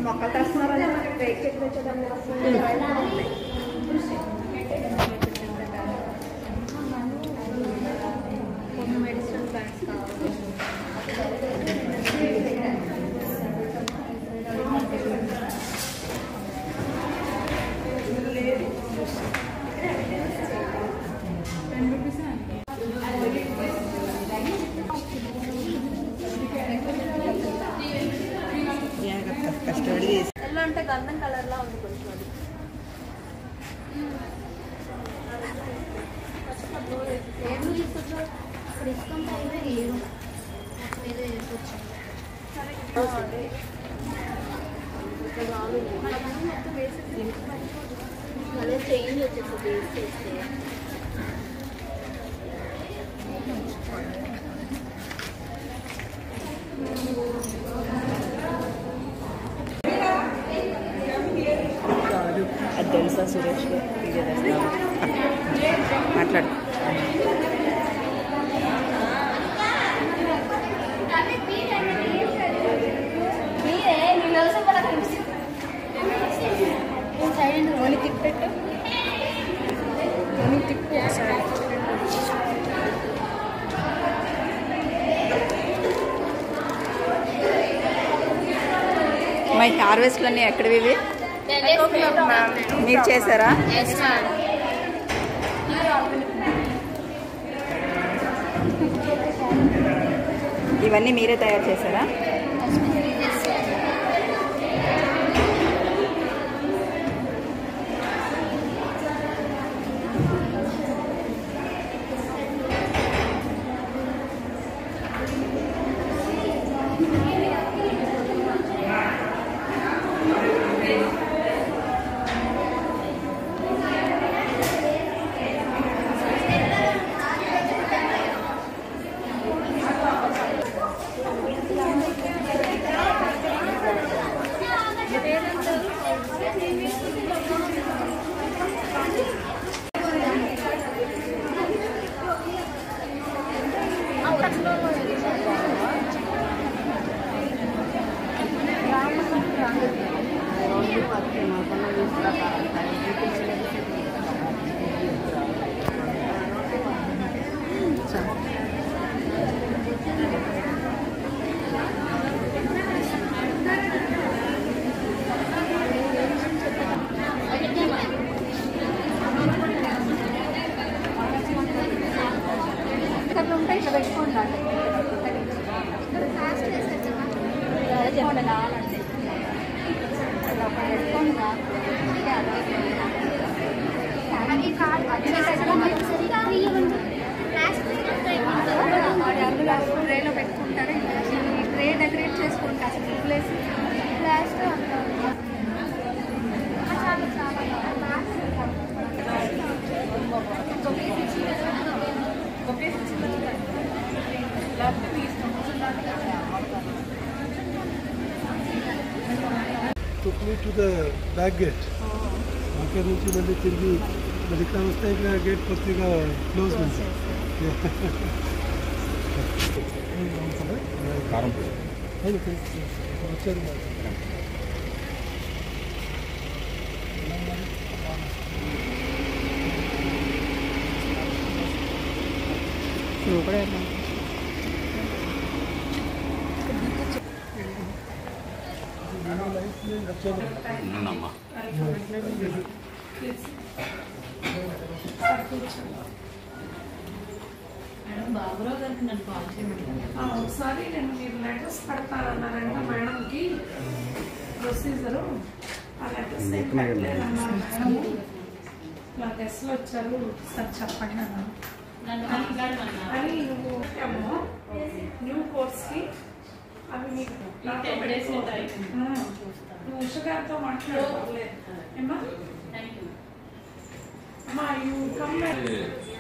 మొక్కలు తెస్తున్నారంటే మనకి brake check తెచ్చేదాన్ని కొన్ని మెడిసిన్ బ్యాగ్స్ కావాలి. ఎల్లో అంటే గంధం కలర్ లా ఉంది కొంచెం. ఏమి తీసుకొచ్చా డిస్కౌంట్ అయితే లేదు ఏదో వేసుకొచ్చాం. అదే చేంజ్ వచ్చేసి బేస్ చేస్తే అది తెలుసా సురేష్ మాట్లాడు. ఓని తిప్పెట్టు ఓని తిప్పి మై హార్వెస్ట్లన్నీ ఎక్కడివి ఇవి మీరు చేశారా? ఇవన్నీ మీరే తయారు చేశారా? ట్రేలో పెట్టుకుంటారా? ట్రే డెకరేట్ చేసుకుంటారు place took me to the back gate. అక్కడ నుంచి మళ్ళీ తిరిగి మళ్ళీ ఇక్కడ వస్తే ఇక్కడ గేట్ కొద్దిగా క్లోజ్ ఉంది. వచ్చారు అవునమ్మా. బాబురావు గారికి నన్ను కాల్ చేయమని ఒకసారి నేను మీరు లెటర్స్ పెడతారన్నారంట మేడంకి ప్రొసీజరు ఆ లెటర్స్ ఇలా టెస్ట్లు వచ్చారు సార్ చెప్పండి అన్నాను. అని నువ్వు న్యూ కోర్స్కి అవి నీకు నువ్వు ఉష గారితో మాట్లాడలేదు ఏమా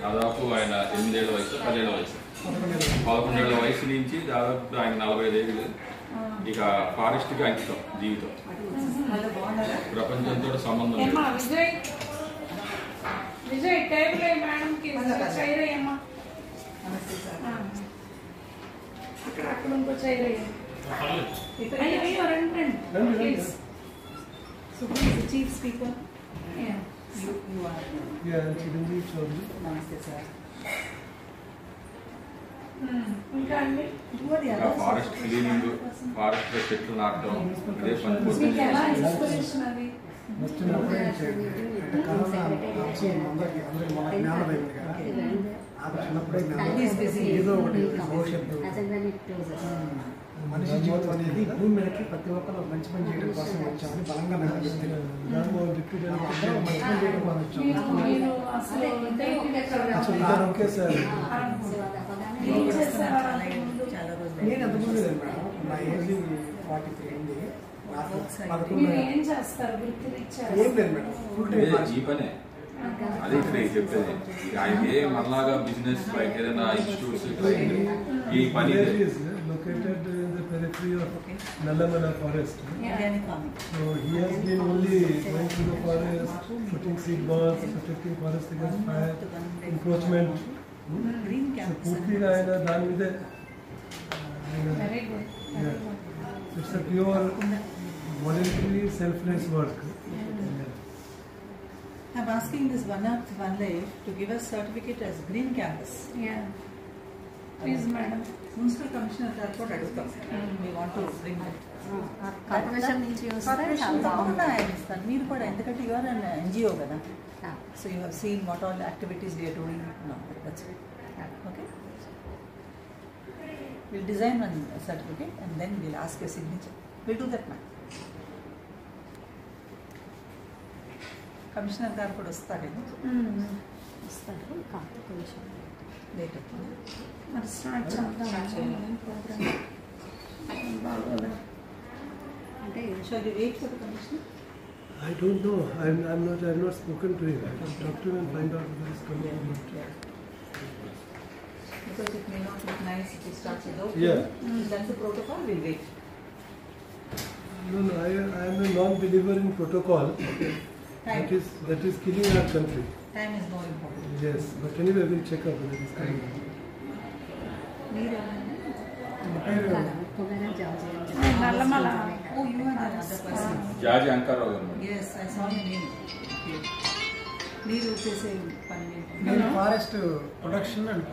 దాదాపు ఆయన 8 ఏళ్ల వయసు 10 ఏళ్ల వయసు 11 ఏళ్ల వయసు నుంచి దాదాపు ఆయన 45 ఏళ్ళు ఇక ఫారెస్ట్ కి అంకితం జీవితం. ప్రపంచంతో సంబంధం లేదు. విజయ్ టేబుల్ మేడంకి ఇక్కడ అక్కడ ఇంకో చైర్ అయ్యో రండి please. So who is the chief speaker? Yeah. You are. Yeah, Chiranjeev Chaudhary. Namaste, sir. ఇంకా అండి Who are the ఇంకా others? ఫారెస్ట్ క్లీనింగ్, ఫారెస్ట్ లో చెట్లు నాటడం ఇదే పని మీకు పోతుంది. ఎలా ఇన్స్పిరేషన్ అది? వచ్చినప్పుడే చేయండి. అంటే కరోనా వచ్చి అందరికి అందరికి మన జ్ఞానం అయింది కదా. ఆ చిన్నప్పుడే And he is busy. ఏదో ఒకటి భవిష్యత్తు As and when it closes. మనిషి జీవితం అనేది భూమి మీదకి ప్రతి ఒక్కరు మంచి పని చేయడం కోసం వచ్చామని బలంగా నమ్మిస్తుంది. అందరూ మంచి పని చేయడం కోసం వచ్చాము. మీరు అసలు దేనికి ఎక్కడ అసలు ఇద్దరు ఒకే సార్. ఏం చేస్తారా ముందు? చాలా రోజులు నేను ఎంతమంది లేదు మేడం. నా ఏజ్ 43 అయింది. నాకు 11 మీరు ఏం చేస్తారు వృత్తిరీత్యా? ఏం లేదు మేడం. ఫుల్ ఇదే టైం ఈ పనే అదే ఇక్కడ చెప్పేది. ఆయనకి ఏ మనలాగా బిజినెస్ లైక్ ఏదైనా ఇన్స్టిట్యూట్స్ ఇట్లా ఈ పని ఇదే. is located in the periphery of Nallamala forest. organic farming. So he has been only going through the forest, putting seed balls, protecting forest against fire, encroachment. Green So campus. పూర్తిగా ఆయన దాని మీదే very good. It's a pure voluntary selfless work. I'm asking this One Earth One Life to give us certificate as Green Campus. Yeah please madam. Municipal Commissioner Airport అడుగుతాం. We want to bring that. Corporation నుంచి వస్తే Corporation చాలా తప్పకుండా బాగుంటుంది. ఆయన ఇస్తాను. మీరు కూడా ఎందుకంటే you are an NGO కదా. Yeah. So you have seen what all activities we are doing. No, that's it. Okay. We'll design one certificate and then we'll ask a signature. We'll do that now. Commissioner గారు కూడా వస్తారేమో ఇస్తారు కాకపోతే కొంచెం later. మరి start చేద్దాం programme. బాగోదా? అంటే Shall we wait for the commissioner? I don't know. I've not spoken to him. I can talk to him and find out whether he's coming or not. Because it may not look nice if we start with okay. Yeah. That's the protocol, we'll wait. No, I am a non-believer in protocol. Time. That is killing our country. Time is more important. Yes, but anyway, we'll check up whether he's coming. మీరు పొగైనా జాజీ Nallamala. Oh, you are the other person. జాజి అంకారావు గారు. Yes, I saw your name. Okay. మీరు చేసే పని నేను forest production and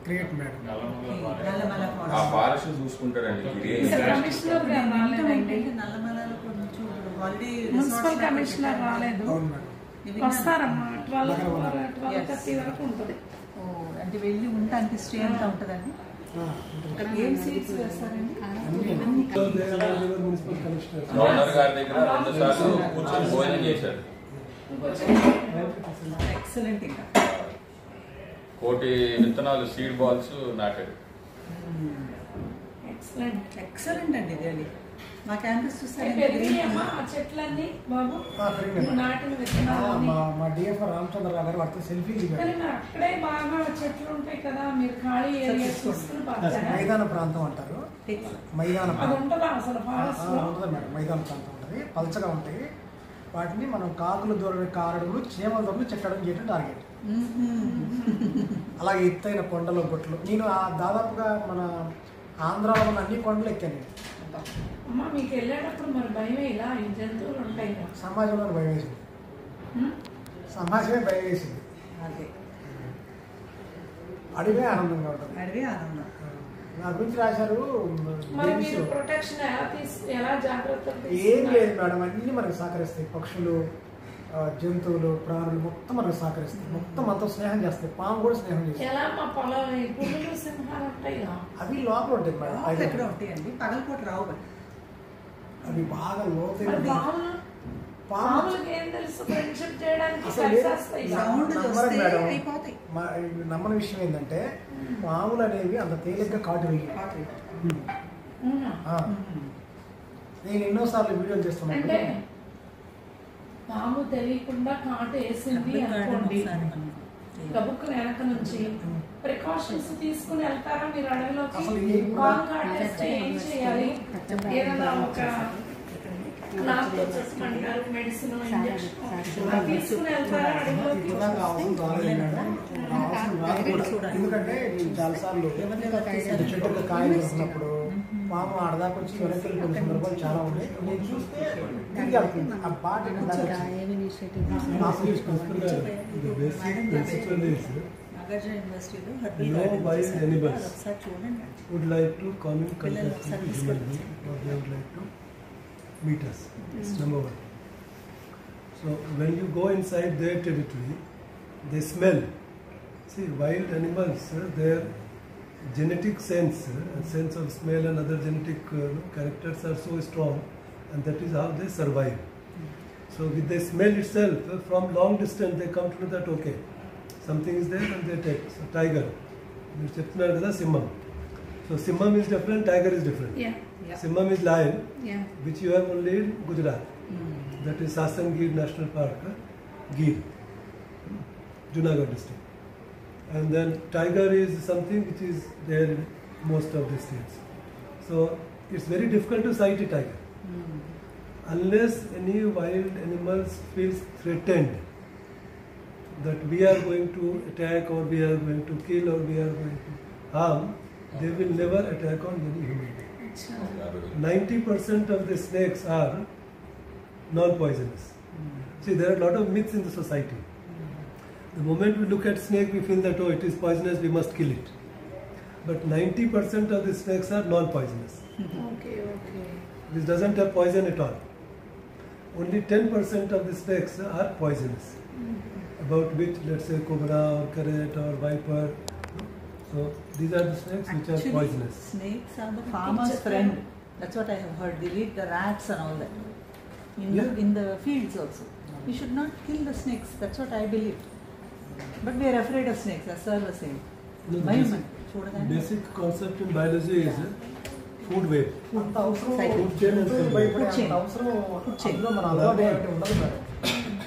create madam. Nallamala ఆ forest చూసుకుంటారండి. Commissioner గారు రాలేదండి. నల్లమలలో కొంచెం ఆల్రెడీ మున్సిపల్ కమిషనర్ రాలేదు. అవును మేడం. వస్తారమ్మా 12:30 వరకు ఉంటుంది. అంటే వెళ్ళి ఉండటానికి స్టే అంతా ఉంటుందండి. ఏం సీట్స్ వేస్తారండి? Municipal commissioner. గవర్నర్ గారి దగ్గర 2 సార్లు కూర్చొని భోజనం చేశారు. ఎక్సలెంట్. ఇంకా 1,000 విత్తనాలు సీడ్ బాల్స్ నాటాడు. ఎక్సలెంట్. ఎక్సలెంట్ అండి రియల్లీ. మా క్యాంపస్ చూస్తే పెరిగాయమ్మా ఆ చెట్లన్నీ బాబు నువ్వు నాటిన విత్తనాలన్నీ. మా డిఎఫ్ఆర్ రామచంద్రరావు గారు వాటితో సెల్ఫీ దిగారు. కానీ మరి అక్కడే బాగా చెట్లు ఉంటాయి కదా, మీరు ఖాళీ ఏరియా చూసుకుని పచ్చారా? మైదాన ప్రాంతం అంటారు. మైదాన అది ప్రాంతం ఉంటుందా అసలు ఫారెస్ట్ లో? ఉంటుంది మేడం. మైదాన ప్రాంతం ఉంటుంది, పలచగా ఉంటాయి. వాటిని మనం కాకులు దూరని కారడుగులు, చీమల దొరలు చెక్కడం చేయడం టార్గెట్. అలాగే ఎత్తైన కొండలు, గుట్టలు. నేను దాదాపుగా మన ఆంధ్రాలో ఉన్న అన్ని కొండలు ఎక్కాను. అమ్మ మీకు వెళ్ళేటప్పుడు మరి భయమే ఇలా ఈ జంతువులు ఉంటాయి కదా. సమాజంలో భయం వేసింది. సమాజమే భయం వేసింది. అదే అడిగే ఆనందంగా ఉంటుంది. అడిగే ఆనందం. నా గురించి రాశారు. మరి మీరు ప్రొటెక్షన్ ఎలా జాగ్రత్తలు ఏం లేదు మేడం, అన్ని మనకు సహకరిస్తాయి. పక్షులు, జంతువులు, ప్రాణులు మొత్తం మనకు సహకరిస్తాయి. మొత్తం మనతో స్నేహం చేస్తాయి. పాము కూడా స్నేహం చేస్తాయి. ఎలా మా పొలం పులులు సింహాలు ఉంటాయి కదా, అవి లోపల ఉంటాయి మేడం. లోపల ఎక్కడ ఉంటాయండి? పగలపూట రావు కదా. అవి బాగా లోతైన మరి పాము. పాములకి ఏం తెలుసు ఫ్రెండ్షిప్ చేయడానికి అసలు కలిసేస్తాయి. సౌండ్ నమ్మరు చూస్తే మేడం. అయిపోతాయి. నమ్మని విషయం ఏంటంటే పాములు అనేవి అంత తేలిగ్గా కాటు వేయి. అవునా? నేను ఎన్నోసార్లు వీడియోలు అంటే చేస్తున్నాను. పాము తెలియకుండా కాటు వేసింది అనుకోండి, గబుక్కు వెనక నుంచి ప్రికాషన్స్ తీసుకుని వెళ్తారా మీరు అడవిలోకి? అసలు ఏం పాము కాటేస్తే ఏం చేయాలి? ఏదైనా ఒక క్లాత్ చెప్పమంటారు, మెడిసిన్, ఇంజక్షన్ తీసుకుని వెళ్తారా అడవిలోకి? ఇలా కావాల్సిన రాలేదు మేడం, కావాల్సిన రాదు కూడా. ఎందుకంటే నేను చాలాసార్లు చెట్టుకు కాయలు వేసినప్పుడు పాము ఆడదాకా వచ్చి వెనక్కి వెళ్ళిపోయిన సందర్భాలు చాలా ఉన్నాయి. నేను చూస్తే తిరిగి వెళ్తుంది ఆ పాట నాగార్జున యూనివర్సిటీలో No wild animals ఒకసారి చూడండి. would like to come in contact with human being, or they would like to meet us. Number one. So when you go inside their territory, they smell. See, wild animals, their genetic sense and sense of smell and other genetic characters are so strong, and that is how they survive. So with the smell itself, from long distance they come to know that okay, something is there and they take. So tiger, you చెప్తున్నారు కదా సింహం. So Simham is different, tiger is different. Yeah. Yeah. Simham is lion, Yeah. which you have only in Gujarat. That is Sasan Gir National Park, Gir, Junagadh district. And then tiger is something which is there in most of the states. So it's very difficult to sight a tiger. Unless any wild animals feels threatened that we are going to attack or we are going to kill or we are going to harm, they will never attack on any human being. 90% of the snakes are non-poisonous. See, there are a lot of myths in the society. The moment we look at snake, we feel that, oh, it is poisonous, we must kill it. But 90% of the snakes are non-poisonous. Okay, okay. This doesn't have poison at all. Only 10% of the snakes are poisonous. About which, let's say, cobra or carrot or viper. So these are the snakes which are Actually, poisonous. snakes are the farmer's friend. That's what I have heard. They eat the rats and all that. Yeah. In the fields also. We should not kill the snakes. That's what I believe. But we are afraid of snakes, as sir was saying. No, Mayuman. Basic concept in biology is food web. అంత అవసరం Food chain and food web. భయపడే Food chain. అంత అవసరం Food chain. అందులో మన అలవాటు ఏమిటి ఉండదు మేడం.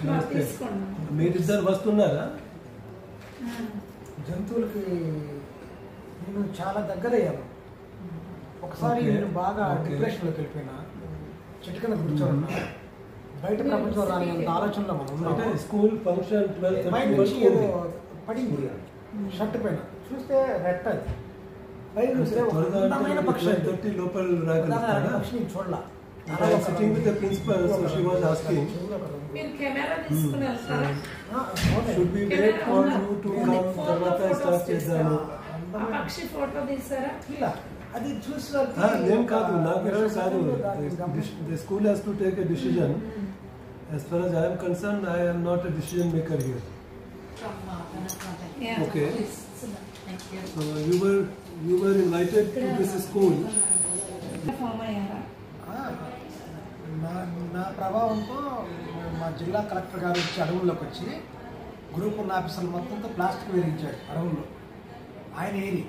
నమస్తే. తీసుకోండి. మీరిద్దరు వస్తున్నారా? జంతువులకి నేను చాలా దగ్గరయ్యాను. ఒకసారి Okay. నేను బాగా Okay. డిప్రెషన్లోకి వెళ్ళిపోయినా, చెట్టు కింద కూర్చోనున్నా, బయట ప్రపంచం రాని అంత ఆలోచనలో మనం అంటే ఉన్నాము. స్కూల్ ఫంక్షన్ 12:30 బయట నుంచి వరకు ఏదో ఉంది. పడింది షర్ట్ పైన, చూస్తే రెట్ట అది. పైన చూస్తే ఒక త్వరగా అందమైన పక్షి అది. 12:30 లోపల అలాగే రాగలుగుతారా? పక్షి నేను చూడలా. I was sitting with the principal, so she was asking, మీరు కెమెరా తీసుకుని వెళ్తారా? should we wait for you to come? తర్వాత స్టార్ట్ చేద్దాము. ఆ పక్షి ఫోటో తీసారా? ఇలా అది చూసి నేను కాదు, నాకు ఇష్టం కాదు. The school has to take a decision. As far as I am concerned, I am not a decision maker here. Yeah. Okay. So you were invited to this school. ఫామ్ అయ్యారా? నా ప్రభావంతో మా జిల్లా కలెక్టర్ గారు వచ్చి అడవుల్లోకి వచ్చి గ్రూప్ ఉన్న ఆఫీసర్లు మొత్తంతో ప్లాస్టిక్ వేయించాడు అడవుల్లో. ఆయన ఏరి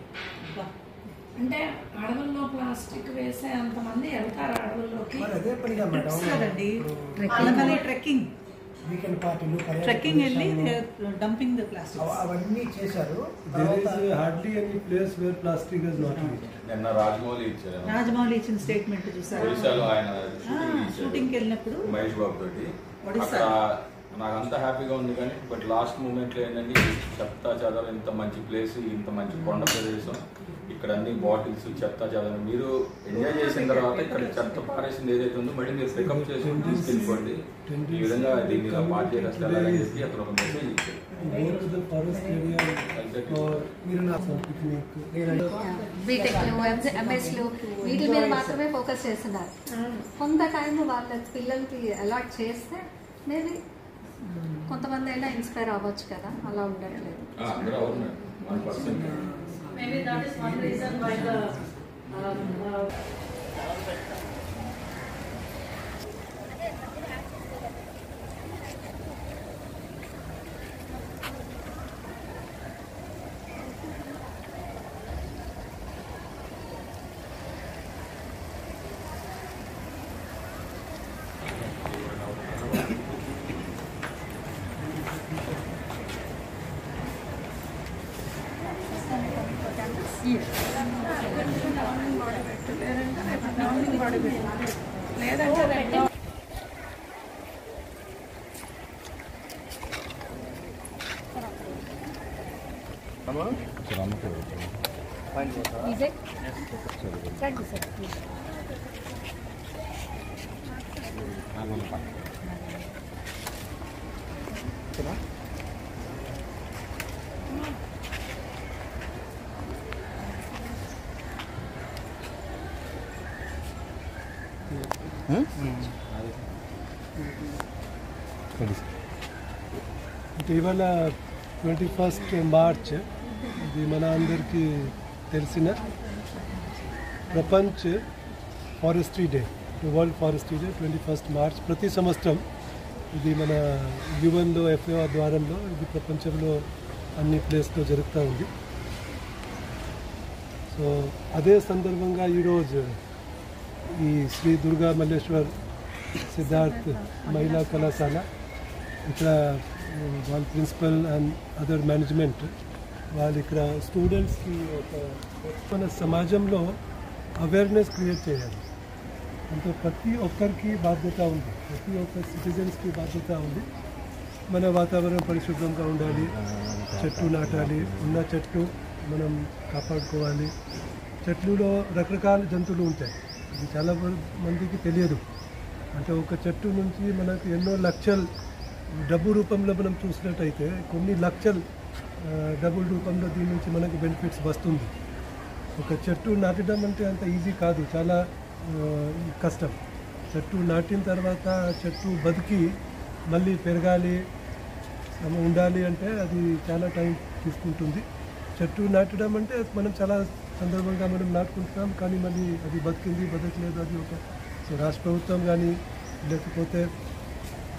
అంటే అడవుల్లో ప్లాస్టిక్ వేసే అంతమంది వెళ్తారు అడవుల్లోకి? మరి అదే పనిగా మేడం కదండి. అలమలై ట్రెక్కింగ్. వీకెండ్ పార్టీలు ట్రెక్కింగ్ వెళ్ళి డంపింగ్ ద ప్లాస్టిక్. అవన్నీ చేశారు. There is hardly any place where plastic is not used. నిన్న రాజమౌళి ఇచ్చారు రాజమౌళి ఇచ్చిన స్టేట్మెంట్ చూసారు. ఒడిశాలో ఆయన షూటింగ్కి వెళ్ళినప్పుడు మహేష్ బాబు తోటి ఒడిశా. అక్కడ నాకు అంత హ్యాపీగా ఉంది కానీ బట్ లాస్ట్ మూమెంట్లో ఏంటంటే చెత్త చెదారం ఇంత మంచి ప్లేస్ ఇంత మంచి కొండ ప్రదేశం ఇక్కడ అన్ని బాటిల్స్ చెత్త చెదారం మీరు ఎంజాయ్ చేసిన తర్వాత ఇక్కడ చెత్త పారేసింది ఏదైతే ఉందో మళ్ళీ మీరు పికప్ చేసి తీసుకెళ్ళిపోండి ఈ విధంగా దీన్ని ఇలా పార్టీ చేస్తారని చెప్పి అక్కడ ఒక మెసేజ్ ఇచ్చారు. Go to the forest area or మీరు నా some picnic. బీటెక్లు ఎంఎస్లు వీటి మీద మాత్రమే ఫోకస్ చేస్తున్నారు. కొంత టైం వాళ్ళ పిల్లలకి అలాట్ చేస్తే మేబీ కొంతమంది అయినా ఇన్స్పైర్ అవ్వచ్చు కదా, అలా ఉండట్లేదు. అందరూ అవును 1%. Maybe that is one reason why the లేదంటే విజయ్ రండి సార్. ఇటీవల 21 మార్చ్ ఇది మన అందరికీ తెలిసిన ప్రపంచ forestry day, world forestry day 21 March. ప్రతి సంవత్సరం ఇది మన యుఎన్లో FAO ఆధ్వర్యంలో ఇది ప్రపంచంలో అన్ని ప్లేస్లో జరుగుతూ ఉంది. సో అదే సందర్భంగా ఈరోజు ఈ శ్రీ దుర్గా మల్లేశ్వర్ సిద్ధార్థ్ మహిళా కళాశాల ఇక్కడ వాళ్ళ ప్రిన్సిపల్ అండ్ అదర్ మేనేజ్మెంట్ వాళ్ళు ఇక్కడ స్టూడెంట్స్కి ఒక మన సమాజంలో అవేర్నెస్ క్రియేట్ చేయాలి. అంటే ప్రతి ఒక్కరికి బాధ్యత ఉంది, ప్రతి ఒక్క సిటిజన్స్కి బాధ్యత ఉంది. మన వాతావరణం పరిశుభ్రంగా ఉండాలి, చెట్లు నాటాలి, ఉన్న చెట్లు మనం కాపాడుకోవాలి. చెట్లులో రకరకాల జంతువులు ఉంటాయి, ఇది చాలా మందికి తెలియదు. అంటే ఒక చెట్టు నుంచి మనకు ఎన్నో లక్షల డబ్బు రూపంలో మనం చూసినట్టయితే కొన్ని లక్షల డబ్బుల రూపంలో దీని నుంచి మనకు బెనిఫిట్స్ వస్తుంది. ఒక చెట్టు నాటడం అంటే అంత ఈజీ కాదు, చాలా కష్టం. చెట్టు నాటిన తర్వాత చెట్టు బతికి మళ్ళీ పెరగాలి ఉండాలి అంటే అది చాలా టైం తీసుకుంటుంది. చెట్టు నాటడం అంటే మనం చాలా సందర్భంగా మనం నాటుకుంటున్నాం, కానీ మళ్ళీ అది బతికింది బతకలేదు అది ఒక. సో రాష్ట్ర ప్రభుత్వం కానీ లేకపోతే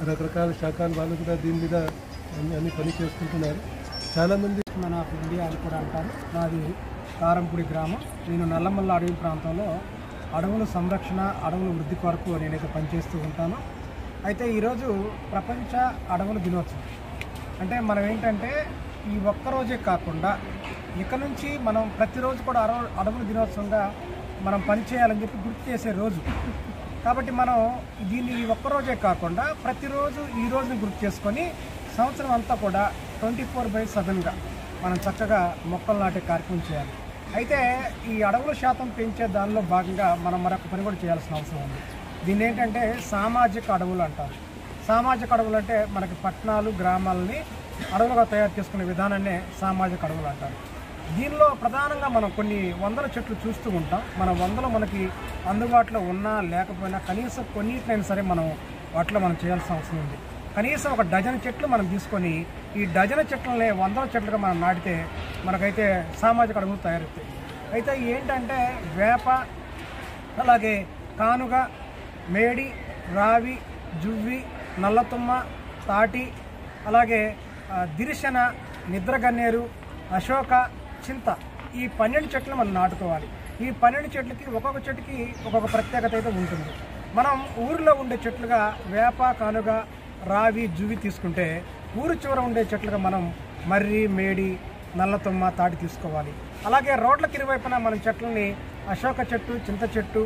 రకరకాల శాఖల వాళ్ళు కూడా దీని మీద అన్ని పని చేసుకుంటున్నారు. చాలామంది మన ఆఫ్ ఇండియా అని కూడా అంటారు. నాది కారంపూడి గ్రామం. నేను నల్లమల్ల అడవి ప్రాంతంలో అడవుల సంరక్షణ, అడవుల వృద్ధి కొరకు నేనైతే పనిచేస్తూ ఉంటాను. అయితే ఈరోజు ప్రపంచ అడవుల దినోత్సవం. అంటే మనం ఏంటంటే ఈ ఒక్కరోజే కాకుండా ఇక నుంచి మనం ప్రతిరోజు కూడా అడవుల దినోత్సవంగా మనం పనిచేయాలని చెప్పి గుర్తు చేసే రోజు. కాబట్టి మనం దీన్ని ఈ ఒక్కరోజే కాకుండా ప్రతిరోజు ఈ రోజుని గుర్తు చేసుకొని సంవత్సరం అంతా కూడా 24/7గా మనం చక్కగా మొక్కలు నాటే కార్యక్రమం చేయాలి. అయితే ఈ అడవుల శాతం పెంచే దానిలో భాగంగా మనం మరొక పని కూడా చేయాల్సిన అవసరం ఉంది. దీన్ని ఏంటంటే సామాజిక అడవులు అంటారు. సామాజిక అడవులు అంటే మనకి పట్టణాలు గ్రామాలని అడవులుగా తయారు చేసుకునే విధానాన్నే సామాజిక అడవులు అంటారు. దీనిలో ప్రధానంగా మనం కొన్ని వందల చెట్లు చూస్తూ ఉంటాం. మన వందలు మనకి అందుబాటులో ఉన్నా లేకపోయినా కనీసం కొన్నిటినైనా సరే మనం వాటిలో మనం చేయాల్సిన అవసరం ఉంది. కనీసం ఒక డజన్ చెట్లు మనం తీసుకొని ఈ డజన్ చెట్లని వందల చెట్లుగా మనం నాటితే మనకైతే సామాజిక అడవులు తయారవుతాయి. అయితే ఏంటంటే వేప, అలాగే కానుగ, మేడి, రావి, జువ్వి, నల్లతుమ్మ, తాటి, అలాగే దిరిశన, నిద్రగన్నేరు, అశోక, చింత, ఈ 12 చెట్లు మనం నాటుకోవాలి. ఈ 12 చెట్లకి ఒక్కొక్క చెట్టుకి ఒక్కొక్క ప్రత్యేకత అయితే ఉంటుంది. మనం ఊరిలో ఉండే చెట్లుగా వేప, కానుగ, రావి, జువ్వి తీసుకుంటే ఊరు చివర ఉండే చెట్లుగా మనం మర్రి, మేడి, నల్లతుమ్మ, తాటి తీసుకోవాలి. అలాగే రోడ్లకు ఇరువైపున మనం చెట్లని అశోక చెట్టు, చింత చెట్టు,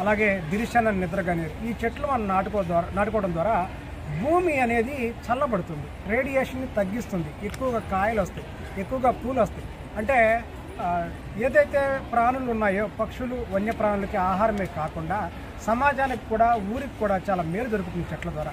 అలాగే దిరిశన, నిద్రగన్నేరు, ఈ చెట్లు మనం నాటుకోవడం ద్వారా భూమి అనేది చల్లబడుతుంది, రేడియేషన్ని తగ్గిస్తుంది, ఎక్కువగా కాయలు వస్తాయి, ఎక్కువగా పూలు వస్తాయి. అంటే ఏదైతే ప్రాణులు ఉన్నాయో పక్షులు, వన్యప్రాణులకి ఆహారమే కాకుండా సమాజానికి కూడా ఊరికి కూడా చాలా మేలు జరుగుతుంది చెట్ల ద్వారా.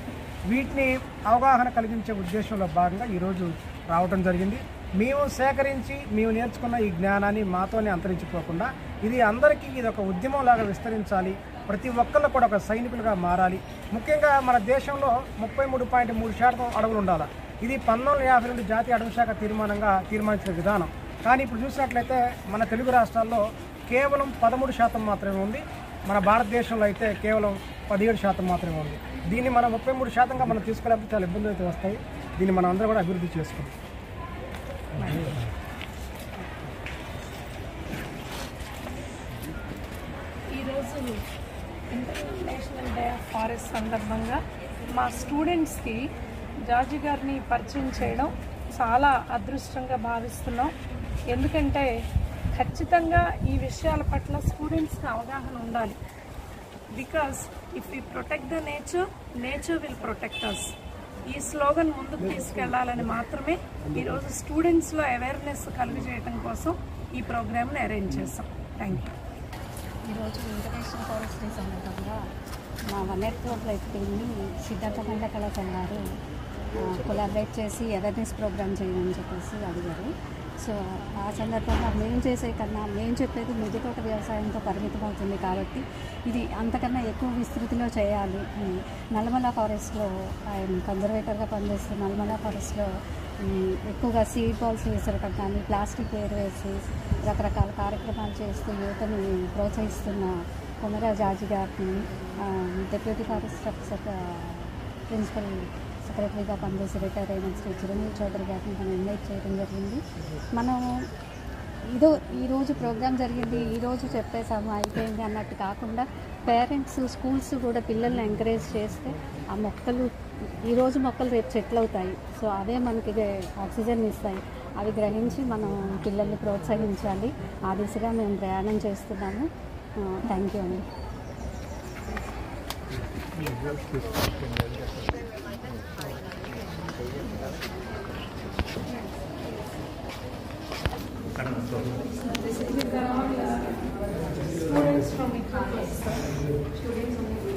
వీటిని అవగాహన కలిగించే ఉద్దేశంలో భాగంగా ఈరోజు రావడం జరిగింది. మేము సేకరించి మేము నేర్చుకున్న ఈ జ్ఞానాన్ని మాతోనే అంతరించిపోకుండా ఇది అందరికీ ఇది ఒక ఉద్యమంలాగా విస్తరించాలి. ప్రతి ఒక్కళ్ళు కూడా ఒక సైనికులుగా మారాలి. ముఖ్యంగా మన దేశంలో 33.3% అడవులు ఉండాలి. ఇది 1952 జాతీయ అడవి శాఖ తీర్మానించిన విధానం. కానీ ఇప్పుడు చూసినట్లయితే మన తెలుగు రాష్ట్రాల్లో కేవలం 13% మాత్రమే ఉంది. మన భారతదేశంలో అయితే కేవలం 17% మాత్రమే ఉంది. దీన్ని మనం 33%గా మనం తీసుకోలేకపోతే చాలా ఇబ్బందులు అయితే వస్తాయి. దీన్ని మనం అందరూ కూడా అభివృద్ధి చేసుకుంటాం. ఈరోజు ఇంటర్నేషనల్ డే ఆఫ్ ఫారెస్ట్ సందర్భంగా మా స్టూడెంట్స్కి జార్జి గారిని పరిచయం చేయడం చాలా అదృష్టంగా భావిస్తున్నాం. ఎందుకంటే ఖచ్చితంగా ఈ విషయాల పట్ల స్టూడెంట్స్కి అవగాహన ఉండాలి. Because if you protect the nature, nature will protect us. ఈ స్లోగన్ ముందుకు తీసుకెళ్లాలని మాత్రమే ఈరోజు స్టూడెంట్స్లో అవేర్నెస్ కలిగజేయడం కోసం ఈ ప్రోగ్రామ్ని అరేంజ్ చేస్తాం. Thank you. ఈరోజు ఇంటర్నేషనల్ ఫారెస్ట్ డే సందర్భంగా మా 180 లైఫ్ టీమ్ని సిద్ధార్థ మహిళా కళాశాల వారు కొలాబరేట్ చేసి అవేర్నెస్ ప్రోగ్రామ్ చేయమని చెప్పేసి అడిగారు. సో ఆ సందర్భంగా మేము చేసే కన్నా మేము చెప్పేది మిద్దె తోట వ్యవసాయంతో పరిమితం అవుతుంది కాబట్టి ఇది అంతకన్నా ఎక్కువ విస్తృతిలో చేయాలి. నల్లమల ఫారెస్ట్లో ఆయన కన్జర్వేటర్గా పనిచేస్తూ నల్లమల ఫారెస్ట్లో ఎక్కువగా సీడ్ బాల్స్ విసరటం కానీ ప్లాస్టిక్ వేసి రకరకాల కార్యక్రమాలు చేస్తూ యువతని ప్రోత్సహిస్తున్న కొమరా జాజి గారిని, డిప్యూటీ ఫారెస్ట్ ఆఫీసర్ ప్రిన్సిపల్ సెక్రటరీగా పనిచేసి రిటైర్ అయిన శ్రీ చిరంజీవి చౌదరి గారిని మనం ఇన్వైట్ చేయడం జరిగింది. మనం ఈరోజు ప్రోగ్రాం జరిగింది, ఈరోజు చెప్పేసాము అయిపోయింది అన్నట్టు కాకుండా పేరెంట్స్, స్కూల్స్ కూడా పిల్లల్ని ఎంకరేజ్ చేస్తే ఆ మొక్కలు ఈరోజు మొక్కలు రేపు చెట్లు అవుతాయి. సో అవే మనకి ఆక్సిజన్ ఇస్తాయి. అవి గ్రహించి మనం పిల్లల్ని ప్రోత్సహించాలి. ఆ దిశగా మేము ప్రయాణం చేస్తున్నాము. థ్యాంక్ యూ అండి. These are all students from Economics. Students only.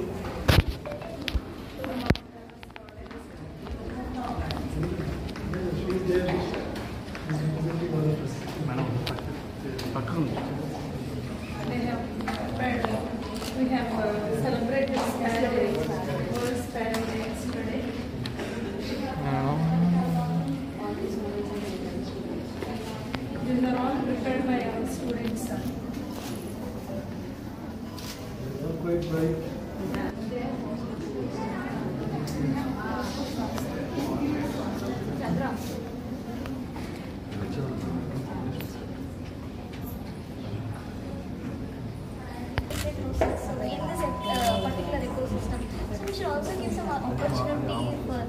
We have celebrated Saturday, World Parent Day yesterday. These are all prepared by our students. Quite right. Particular ecosystem. So we should also give some opportunity for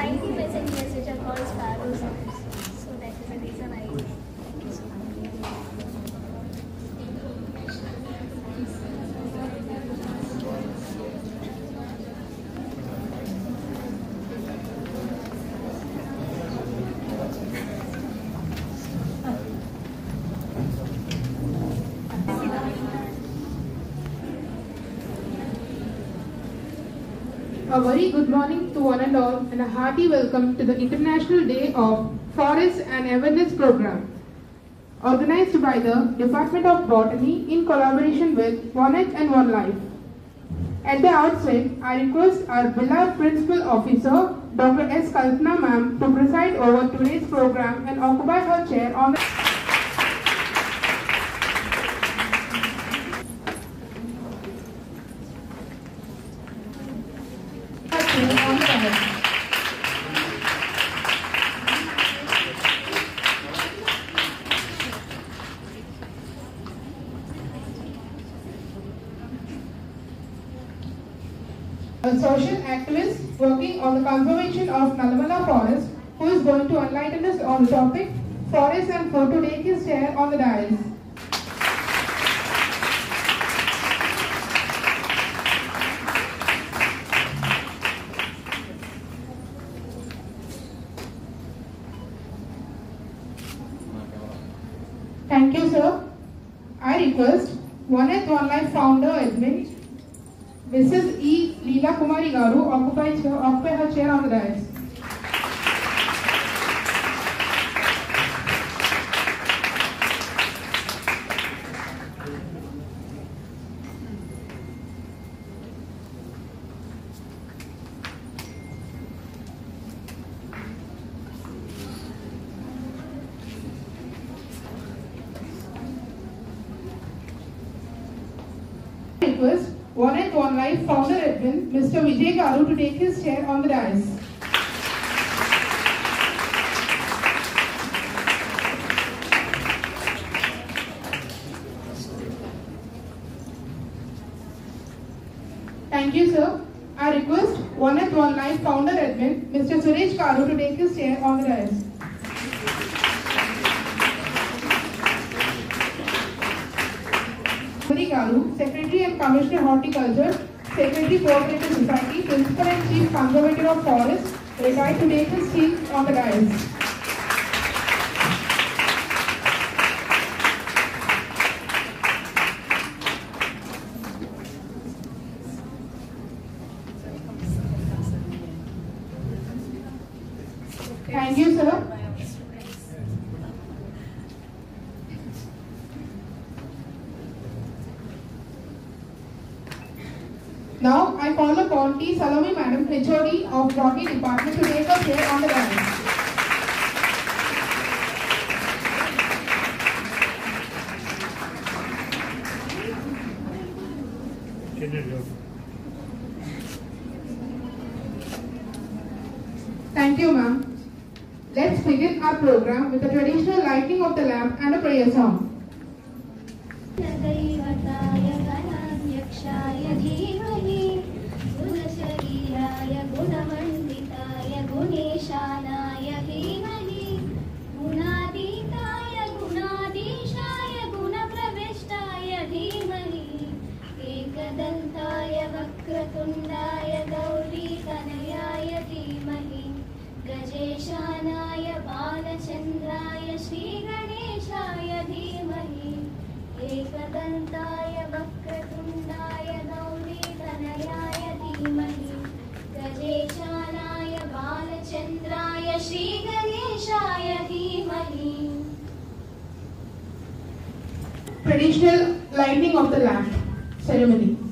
tiny messengers which are called sparrows. So that is the reason I. A very good morning to one and all, and a hearty welcome to the International Day of Forest and Awareness Program, organized by the Department of Botany in collaboration with One Earth and One Life. At the outset, I request our beloved Principal Officer, Dr. S. Kalpana Ma'am, to preside over today's program and occupy her chair on the a social activist working on the conservation of Nallamala forest, who is going to enlighten us on the topic forest and for to take his chair on the dais. Thank you, sir. I request One Earth One Life founder admin Mrs. E. Leela Kumari Garu occupy her chair on the dais. Request One Earth One Life founder admin Mr. Vijay Garu to take his chair on the dais. Thank you, sir. I request One Earth One Life founder admin Mr. Suresh Garu to take his chair on the dais. Garu, Secretary and Commissioner Horticulture, Secretary Cooperative Society, Principal and Chief Conservator of Forest, retired to take his seat on the dais. Thank you, sir. Now I call upon T. Salome Madam, HOD of Botany Department, to take a chair on the dais. Thank you, ma'am. Let's begin our program with a traditional lighting of the lamp and a prayer song. दैवताय गणाध्यक्षाय धीमहि गुणशरीराय गुणमण्डिताय गुणेशानाय धीमहि गुणातीताय गुणाधीशाय गुणप्रविष्टाय धीमहि एकदन्ताय वक्रतुण्डाय गौरीतनयाय धीमहि गजेशानाय बालचन्द्राय श्रीगणेशाय धीमहि एकदन्ताय वक्रतुण्डाय गौरीतनयाय धीमहि गजेशानाय बालचन्द्राय श्रीगणेशाय धीमहि. Traditional lighting of the lamp ceremony.